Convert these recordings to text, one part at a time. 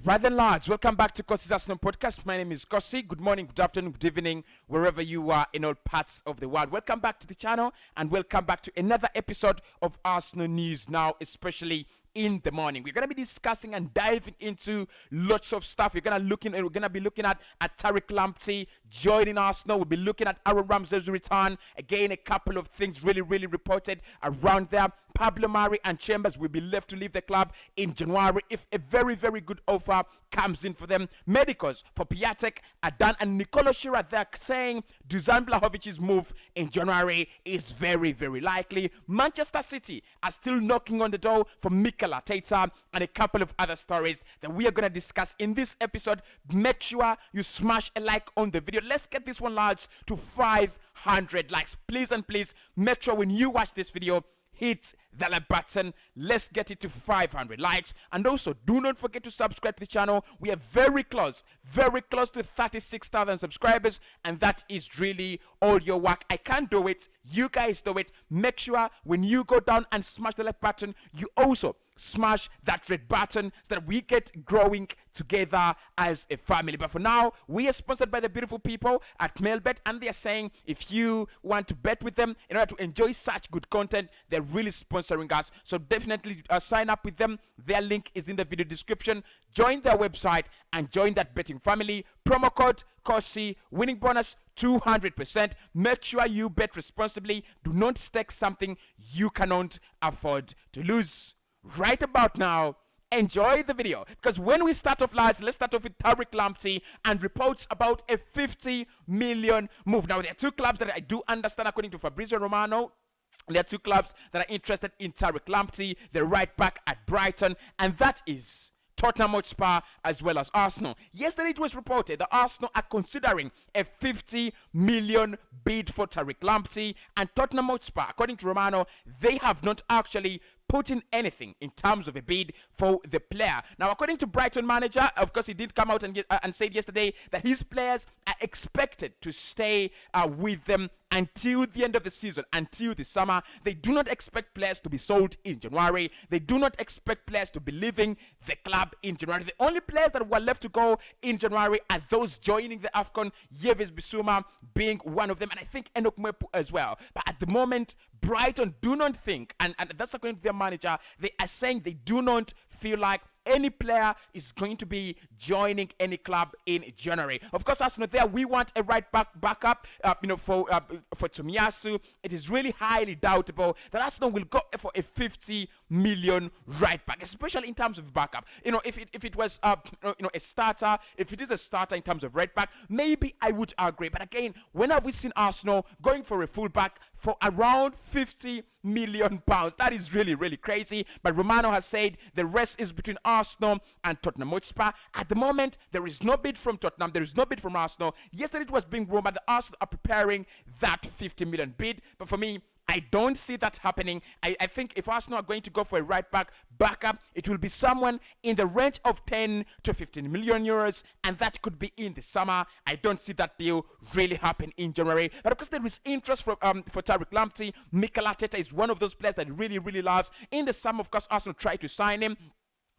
Rather large. Welcome back to Cossy's Arsenal podcast. My name is Cossy. Good morning, good afternoon, good evening, wherever you are in all parts of the world. Welcome back to the channel and welcome back to another episode of Arsenal News Now, especially in the morning. We're going to be discussing and diving into lots of stuff. We're going to be looking at Tariq Lamptey joining Arsenal. We'll be looking at Aaron Ramsey's return. Again, a couple of things really reported around there. Pablo Mari and Chambers will be left to leave the club in January if a very good offer comes in for them. Medicals for Piatek, Adan and Nicolo Schira, they're saying Dusan Vlahovic's move in January is very likely. Manchester City are still knocking on the door for Mikel Arteta and a couple of other stories that we are going to discuss in this episode. Make sure you smash a like on the video. Let's get this one large to 500 likes. Please make sure when you watch this video, hit the like button. Let's get it to 500 likes. And also, do not forget to subscribe to the channel. We are very close to 36,000 subscribers. And that is really all your work. I can't do it. You guys do it. Make sure when you go down and smash the like button, you also smash that red button so that we get growing together as a family. But for now, we are sponsored by the beautiful people at Mailbet, and they are saying if you want to bet with them in order to enjoy such good content, they're really sponsoring us. So definitely sign up with them. Their link is in the video description. Join their website and join that betting family. Promo code Cossy, winning bonus 200%. Make sure you bet responsibly. Do not stake something you cannot afford to lose. Right about now, enjoy the video, because when we start off, let's start off with Tariq Lamptey and reports about a 50 million move. Now, there are two clubs that I do understand, according to Fabrizio Romano. There are two clubs that are interested in Tariq Lamptey, the right back at Brighton, and that is Tottenham Hotspur as well as Arsenal. Yesterday it was reported that Arsenal are considering a 50 million bid for Tariq Lamptey, and Tottenham Hotspur, according to Romano, they have not actually put in anything in terms of a bid for the player. Now, according to Brighton manager, of course, he did come out and said yesterday that his players are expected to stay with them until the end of the season, until the summer. They do not expect players to be sold in January. They do not expect players to be leaving the club in January. The only players that were left to go in January are those joining the AFCON, Yves Bissouma being one of them, and I think Enoch Mwepu as well. But at the moment, Brighton do not think, and that's according to their manager, they are saying they do not feel like any player is going to be joining any club in January. Of course, Arsenal there, we want a right backup, for Tomiyasu. It is really highly doubtable that Arsenal will go for a 50 million right back, especially in terms of backup. If it was a starter, if it is a starter in terms of right back, maybe I would agree. But again, when have we seen Arsenal going for a full back for around 50 million pounds? That is really crazy. But Romano has said the rest is between Arsenal and Tottenham Hotspur. At the moment, there is no bid from Tottenham, there is no bid from Arsenal. Yesterday it was being rumored that Arsenal are preparing that 50 million bid, but for me, I don't see that happening. I think if Arsenal are going to go for a right back backup, it will be someone in the range of 10 to 15 million euros, and that could be in the summer. I don't see that deal really happen in January. But of course, there is interest for Tariq Lamptey. Mikel Arteta is one of those players that he really loves. In the summer, of course, Arsenal tried to sign him.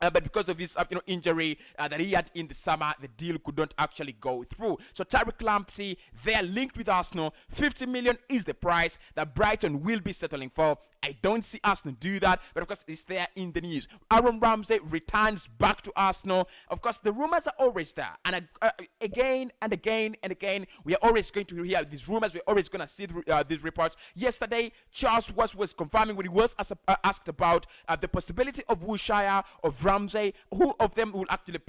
But because of his injury that he had in the summer, the deal could not actually go through. So Tariq Lamptey, they are linked with Arsenal. 50 million is the price that Brighton will be settling for. I don't see Arsenal do that, but of course it's there in the news. Aaron Ramsey returns back to Arsenal. Of course, the rumors are always there, and again and again, we are always going to hear these rumors. We're always going to see these reports. Yesterday, Charles was confirming when he was asked about the possibility of Wilshere, of Ramsey, who of them will actually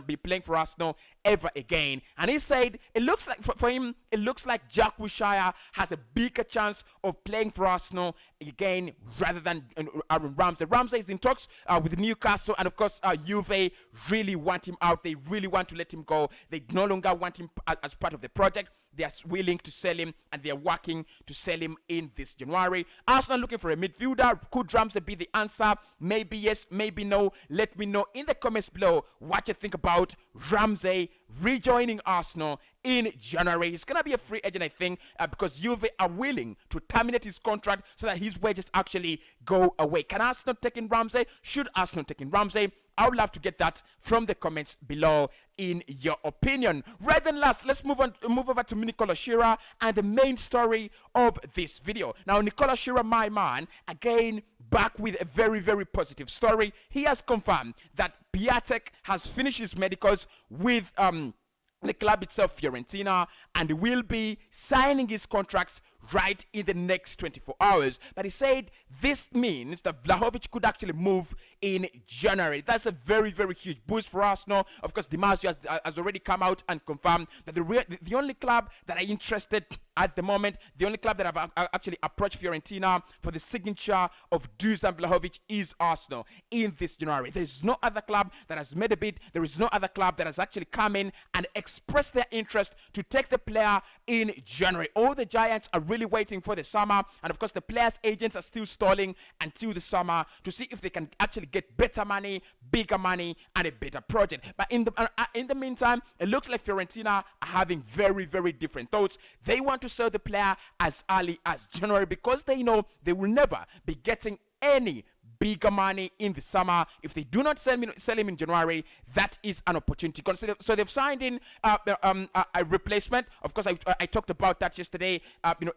be playing for Arsenal ever again. And he said it looks like for him, it looks like Jack Wilshere has a bigger chance of playing for Arsenal again rather than Aaron Ramsey. Ramsey is in talks with Newcastle, and of course Juve really want him out. They really want to let him go. They no longer want him as part of the project. They are willing to sell him, and they are working to sell him in this January. Arsenal looking for a midfielder. Could Ramsey be the answer? Maybe yes, maybe no. Let me know in the comments below what you think about Ramsey rejoining Arsenal in January. He's going to be a free agent, I think, because Juve are willing to terminate his contract so that his wages actually go away. Can Arsenal take in Ramsey? Should Arsenal take in Ramsey? I would love to get that from the comments below in your opinion. Right then, last, let's move over to Nicola Shearer and the main story of this video. Now, Nicola Shearer, my man, again back with a very, very positive story. He has confirmed that Piatek has finished his medicals with the club itself, Fiorentina, and will be signing his contracts right in the next 24 hours. But he said this means that Vlahovic could actually move in January. That's a very, very huge boost for Arsenal. Of course, Di Marzio has already come out and confirmed that the only club that are interested at the moment, the only club that have actually approached Fiorentina for the signature of Dusan Vlahovic is Arsenal in this January. There is no other club that has made a bid. There is no other club that has actually come in and expressed their interest to take the player in January. All the Giants are really waiting for the summer, and of course the players' agents are still stalling until the summer to see if they can actually get better money, bigger money, and a better project. But in the meantime, it looks like Fiorentina are having very, very different thoughts. They want to sell the player as early as January because they know they will never be getting any bigger money in the summer. If they do not sell him in January, that is an opportunity. So they've signed in a replacement. Of course, I talked about that yesterday.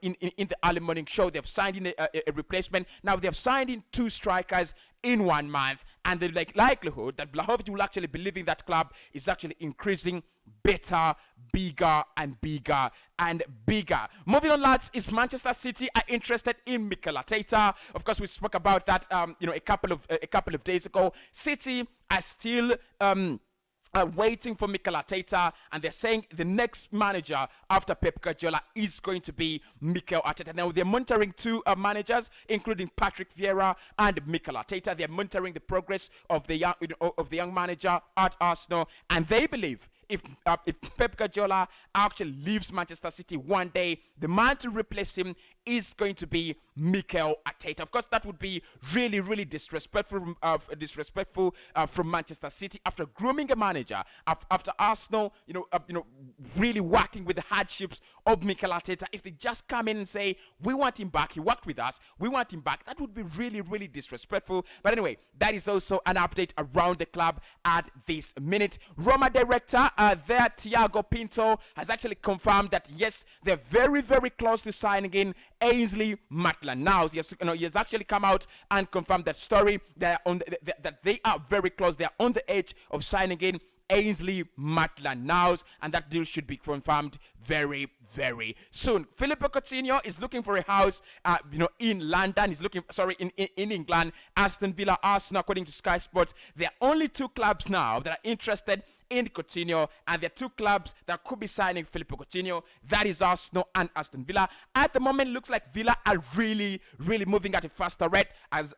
In the early morning show, they've signed in a replacement. Now they've signed in 2 strikers in 1 month, and the likelihood that Vlahovic will actually be leaving that club is actually increasing better, bigger, and bigger, and bigger. Moving on, lads, is Manchester City are interested in Mikel Arteta. Of course, we spoke about that a couple of days ago. City are still waiting for Mikel Arteta, and they're saying the next manager after Pep Guardiola is going to be Mikel Arteta. Now they're monitoring 2 managers, including Patrick Vieira and Mikel Arteta. They're monitoring the progress of the young manager at Arsenal, and they believe if Pep Guardiola actually leaves Manchester City one day, the man to replace him is going to be Mikel Arteta. Of course, that would be really, really disrespectful from Manchester City after grooming a manager, after Arsenal, really working with the hardships of Mikel Arteta. If they just come in and say, we want him back, he worked with us, we want him back, that would be really, really disrespectful. But anyway, that is also an update around the club at this minute. Roma director there, Thiago Pinto, has actually confirmed that yes, they're very, very close to signing in Ainsley Maitland-Niles. He has actually come out and confirmed that story. That they are very close. They are on the edge of signing in Ainsley Maitland-Niles, and that deal should be confirmed very, very soon. Filippo Coutinho is looking for a house, in London. He's looking, in England. Aston Villa, Arsenal, according to Sky Sports. There are only 2 clubs now that are interested in Coutinho, and there are 2 clubs that could be signing Filippo Coutinho. That is Arsenal and Aston Villa. At the moment, it looks like Villa are really, really moving at a faster rate as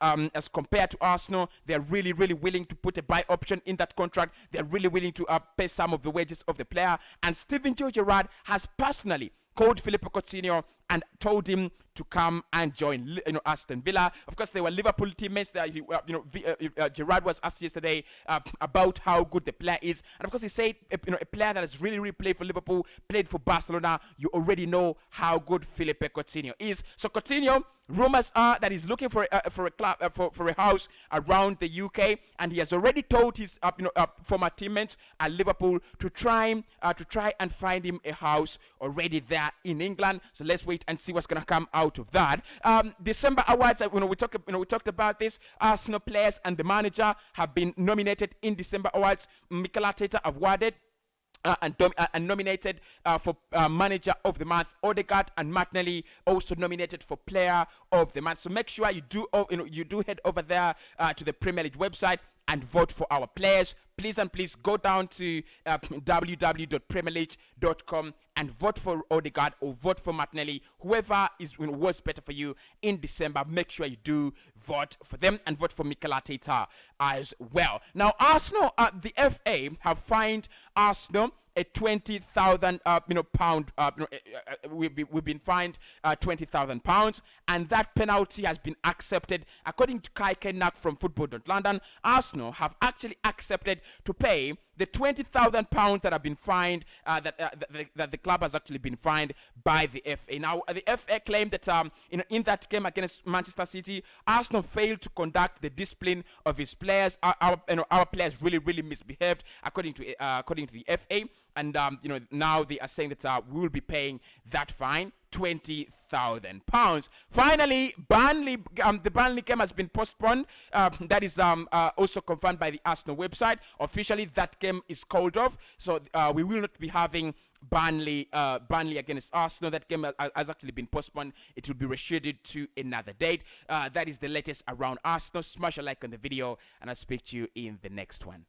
compared to Arsenal. They're really, really willing to put a buy option in that contract. They're really willing to pay some of the wages of the player. And Steven Gerrard has personally called Filippo Coutinho and told him to come and join Aston Villa. Of course, they were Liverpool teammates. Gerrard was asked yesterday about how good the player is, and of course he said a player that has really, really played for Liverpool, played for Barcelona. You already know how good Filippo Coutinho is. So Coutinho, rumors are that he's looking for a club for a house around the UK, and he has already told his former teammates at Liverpool to try and find him a house already there in England. So let's wait and see what's gonna come out of that. December awards. We talked about this. Arsenal players and the manager have been nominated in December awards. Mikel Arteta awarded and nominated for Manager of the Month. Odegaard and Martinelli also nominated for Player of the Month. So make sure you do head over there to the Premier League website and vote for our players. Please and please go down to www.premierleague.com and vote for Odegaard or vote for Martinelli. Whoever was better for you in December, make sure you do vote for them and vote for Mikel Arteta as well. Now, Arsenal, the FA have fined Arsenal a 20,000 pound. We've been fined 20,000 pounds, and that penalty has been accepted. According to Kai Kennack from Football.London, Arsenal have actually accepted to pay the £20,000 that have been fined, that the club has actually been fined by the FA. Now, the FA claimed that in that game against Manchester City, Arsenal failed to conduct the discipline of his players. Our players really misbehaved, according to the FA. And now they are saying that we will be paying that fine, £20,000. Finally, the Burnley game has been postponed. That is also confirmed by the Arsenal website. Officially, that game is called off. So we will not be having Burnley against Arsenal. That game has actually been postponed. It will be rescheduled to another date. That is the latest around Arsenal. Smash a like on the video, and I'll speak to you in the next one.